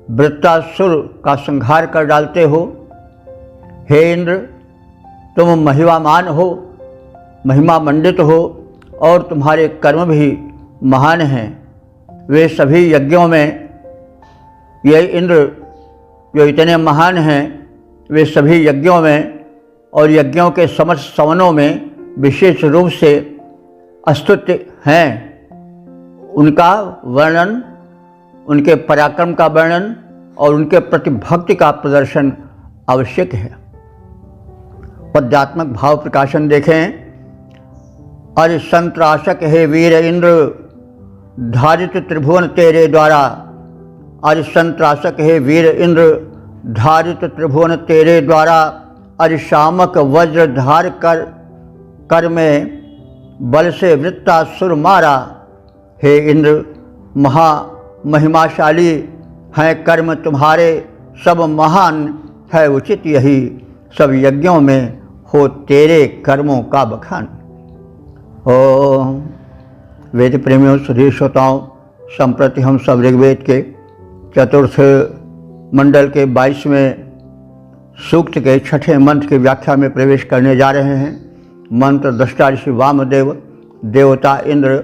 वृत्तासुर का संहार कर डालते हो। हे इंद्र, तुम महिमामान हो, महिमा मंडित हो और तुम्हारे कर्म भी महान हैं। वे सभी यज्ञों में, ये इंद्र जो इतने महान हैं, वे सभी यज्ञों में और यज्ञों के समस्त सवनों में विशेष रूप से स्तुत्य हैं। उनका वर्णन, उनके पराक्रम का वर्णन और उनके प्रति भक्ति का प्रदर्शन आवश्यक है। पद्यात्मक भाव प्रकाशन देखें। अरे संत्रासक हे वीर इंद्र, धारित त्रिभुवन तेरे द्वारा। अरे संत्रासक हे वीर इंद्र, धारित त्रिभुवन तेरे द्वारा। अरे शामक वज्र धार कर में बल से वृत्तासुर मारा। हे इंद्र, महा महिमाशाली हैं कर्म तुम्हारे, सब महान है उचित यही। सब यज्ञों में हो तेरे कर्मों का बखान। ओम वेद प्रेमियों, सुधीर श्रोताओं, संप्रति हम सब ऋग्वेद के 4th मंडल के 22वें सूक्त के 6ठे मंत्र की व्याख्या में प्रवेश करने जा रहे हैं। मंत्र दृष्टा ऋषि वामदेव, देवता इंद्र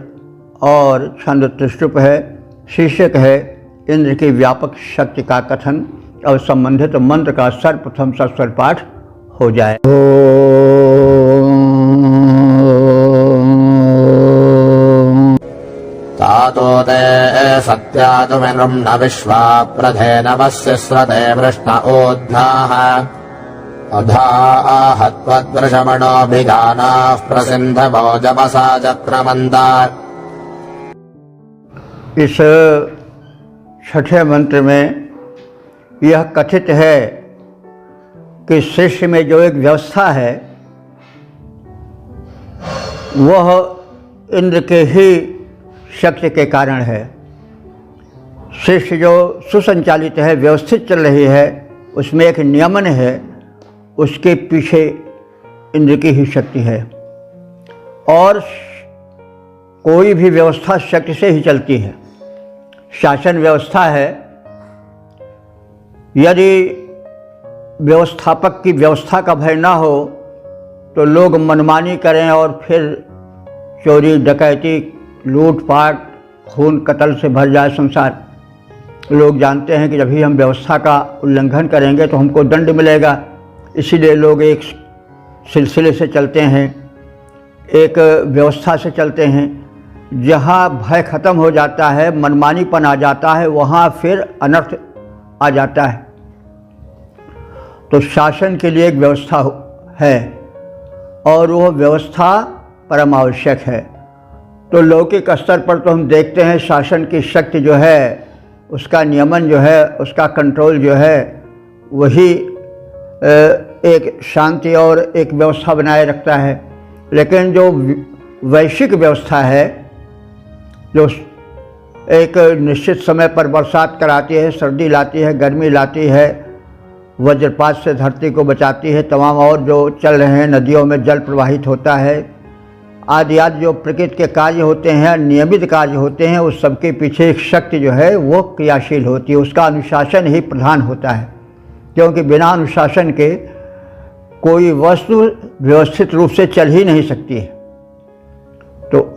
और छंद त्रिशुप है। शीर्षक है इंद्र की व्यापक शक्ति का कथन। और संबंधित मंत्र का सर्वप्रथम सस्वर पाठ हो जाए। तातो ते सत्यातुमिन्द्रं न विश्वा प्रधे नमस्य स्रते वृष्ण ऊर्ध्नाः अधाहत्वद्वृषमणोऽभिगानाः प्रसिन्धवो जपसा चक्रमन्ता। इस 6ठे मंत्र में यह कथित है कि सृष्टि में जो एक व्यवस्था है वह इंद्र के ही शक्ति के कारण है। सृष्टि जो सुसंचालित है, व्यवस्थित चल रही है, उसमें एक नियमन है, उसके पीछे इंद्र की ही शक्ति है। और कोई भी व्यवस्था शक्ति से ही चलती है। शासन व्यवस्था है, यदि व्यवस्थापक की व्यवस्था का भय ना हो तो लोग मनमानी करें और फिर चोरी डकैती लूटपाट खून कत्ल से भर जाए संसार। लोग जानते हैं कि जब भी हम व्यवस्था का उल्लंघन करेंगे तो हमको दंड मिलेगा, इसीलिए लोग एक सिलसिले से चलते हैं, एक व्यवस्था से चलते हैं। जहाँ भय खत्म हो जाता है, मनमानीपन आ जाता है, वहाँ फिर अनर्थ आ जाता है। तो शासन के लिए एक व्यवस्था है और वह व्यवस्था परम आवश्यक है। तो लौकिक स्तर पर तो हम देखते हैं शासन की शक्ति जो है, उसका नियमन जो है, उसका कंट्रोल जो है, वही एक शांति और एक व्यवस्था बनाए रखता है। लेकिन जो वैश्विक व्यवस्था है, जो एक निश्चित समय पर बरसात कराती है, सर्दी लाती है, गर्मी लाती है, वज्रपात से धरती को बचाती है, तमाम और जो चल रहे हैं, नदियों में जल प्रवाहित होता है, आदि आदि जो प्रकृति के कार्य होते हैं, नियमित कार्य होते हैं, उस सबके पीछे एक शक्ति जो है वो क्रियाशील होती है। उसका अनुशासन ही प्रधान होता है, क्योंकि बिना अनुशासन के कोई वस्तु व्यवस्थित रूप से चल ही नहीं सकती है। तो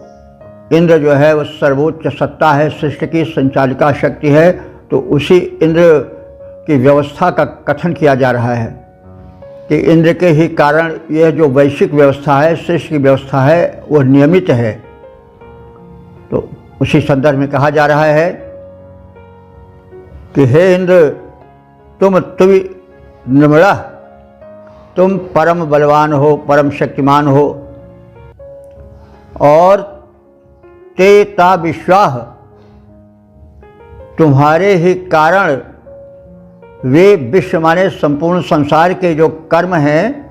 इंद्र जो है वो सर्वोच्च सत्ता है, सृष्टि की संचालिका शक्ति है। तो उसी इंद्र की व्यवस्था का कथन किया जा रहा है कि इंद्र के ही कारण यह जो वैश्विक व्यवस्था है, सृष्टि की व्यवस्था है, वह नियमित है। तो उसी संदर्भ में कहा जा रहा है कि हे इंद्र, तुम निर्मला, तुम परम बलवान हो, परम शक्तिमान हो, और ते ता विश्वाह, तुम्हारे ही कारण वे विश्व माने संपूर्ण संसार के जो कर्म हैं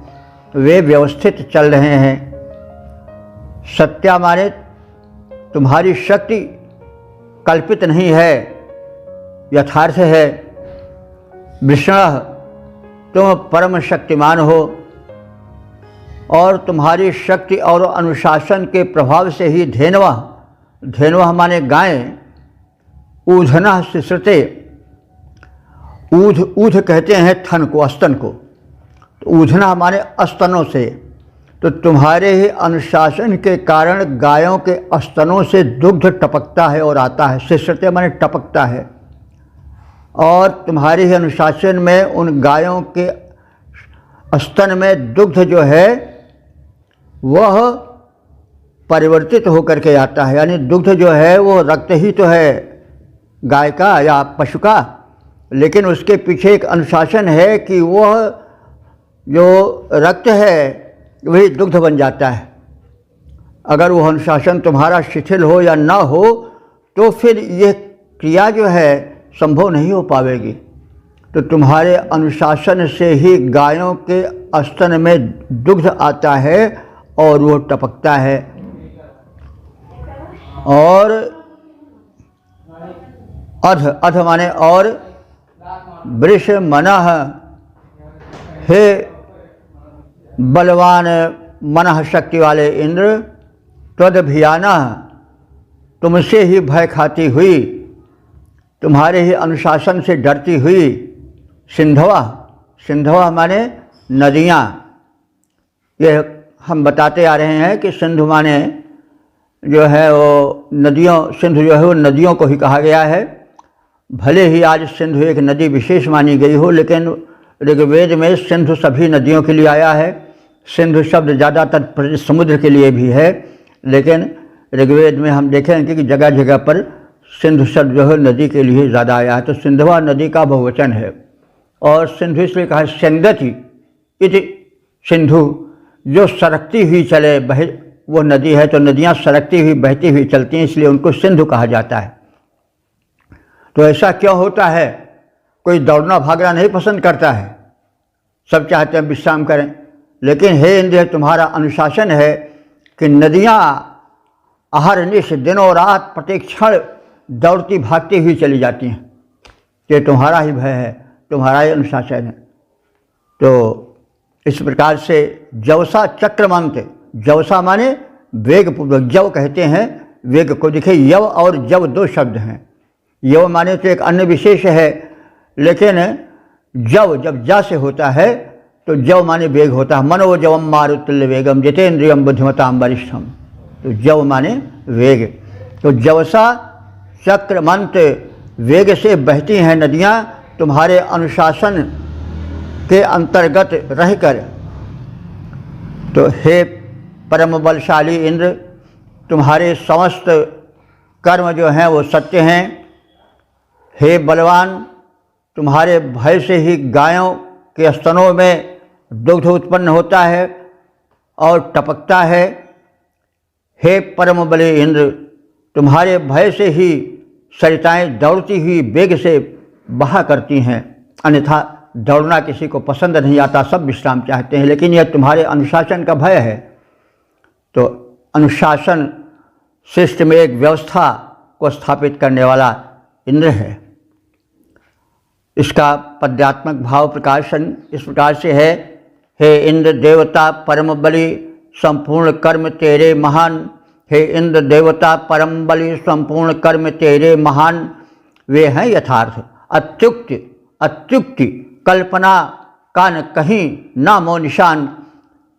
वे व्यवस्थित चल रहे हैं। सत्या माने तुम्हारी शक्ति कल्पित नहीं है, यथार्थ है। विष्णु, तुम परम शक्तिमान हो और तुम्हारी शक्ति और अनुशासन के प्रभाव से ही धेनवः माने गाय, ऊधना शिश्रते, ऊध कहते हैं थन को, स्तन को, तो ऊधना माने स्तनों से। तो तुम्हारे ही अनुशासन के कारण गायों के स्तनों से दुग्ध टपकता है और आता है। शिश्रते माने टपकता है। और तुम्हारे ही अनुशासन में उन गायों के स्तन में दुग्ध जो है वह परिवर्तित होकर के आता है। यानी दुग्ध जो है वो रक्त ही तो है गाय का या पशु का, लेकिन उसके पीछे एक अनुशासन है कि वह जो रक्त है वही दुग्ध बन जाता है। अगर वह अनुशासन तुम्हारा शिथिल हो या ना हो तो फिर यह क्रिया जो है संभव नहीं हो पाएगी। तो तुम्हारे अनुशासन से ही गायों के स्तन में दुग्ध आता है और वो टपकता है। और अध माने और, वृष मनः, हे बलवान मनः शक्ति वाले इंद्र, त्वदभियाना, तुमसे ही भय खाती हुई, तुम्हारे ही अनुशासन से डरती हुई, सिंधवा, सिंधवा माने नदियाँ। ये हम बताते आ रहे हैं कि सिंधु माने जो है वो नदियों, सिंधु जो है वो नदियों को ही कहा गया है। भले ही आज सिंधु एक नदी विशेष मानी गई हो, लेकिन ऋग्वेद में सिंधु सभी नदियों के लिए आया है। सिंधु शब्द ज़्यादातर समुद्र के लिए भी है, लेकिन ऋग्वेद में हम देखेंगे कि जगह जगह पर सिंधु शब्द जो है नदी के लिए ज़्यादा आया है। तो सिंधवा नदी का बहुवचन है। और सिंधु इसलिए कहा सिंदति इति सिंधु, जो सरकती हुई चले बह, वो नदी है। तो नदियाँ सरकती हुई बहती हुई चलती हैं, इसलिए उनको सिंधु कहा जाता है। तो ऐसा क्यों होता है? कोई दौड़ना भागना नहीं पसंद करता है, सब चाहते हैं विश्राम करें। लेकिन हे इंद्र, तुम्हारा अनुशासन है कि नदियाँ अहरनिश दिनों रात प्रत्येक क्षण दौड़ती भागती हुई चली जाती हैं। ये तुम्हारा ही भय है, तुम्हारा ही अनुशासन है। तो इस प्रकार से जवसा चक्रमंत, जवसा माने वेग पूर्वक, जव कहते हैं वेग को। देखिए यव और जव दो शब्द हैं। यव माने तो एक अन्य विशेष है, लेकिन जव जब जा से होता है तो जव माने वेग होता है। मनोजवम मारुतुल्य वेगम जितेन्द्रियम बुद्धिमताम वरिष्ठम। तो जव माने वेग। तो जवसा चक्रमंत, वेग से बहती हैं नदियाँ तुम्हारे अनुशासन के अंतर्गत रहकर। तो हे परम बलशाली इंद्र, तुम्हारे समस्त कर्म जो हैं वो सत्य हैं। हे बलवान, तुम्हारे भय से ही गायों के स्तनों में दुग्ध उत्पन्न होता है और टपकता है। हे परम बले इंद्र, तुम्हारे भय से ही सरिताएं दौड़ती हुई वेग से बहा करती हैं। अन्यथा दौड़ना किसी को पसंद नहीं आता, सब विश्राम चाहते हैं, लेकिन यह तुम्हारे अनुशासन का भय है। तो अनुशासन शिष्ट में एक व्यवस्था को स्थापित करने वाला इंद्र है। इसका पद्यात्मक भाव प्रकाशन इस प्रकार से है। हे इंद्र देवता परम बलि संपूर्ण कर्म तेरे महान। हे इंद्र देवता परम बलि संपूर्ण कर्म तेरे महान। वे हैं यथार्थ, अत्युक्ति अत्युक्ति कल्पना का न कहीं नामो निशान।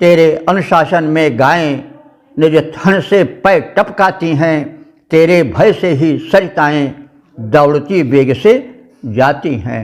तेरे अनुशासन में गायें निज थन से पैर टपकाती हैं। तेरे भय से ही सरिताएं दौड़ती वेग से जाती हैं।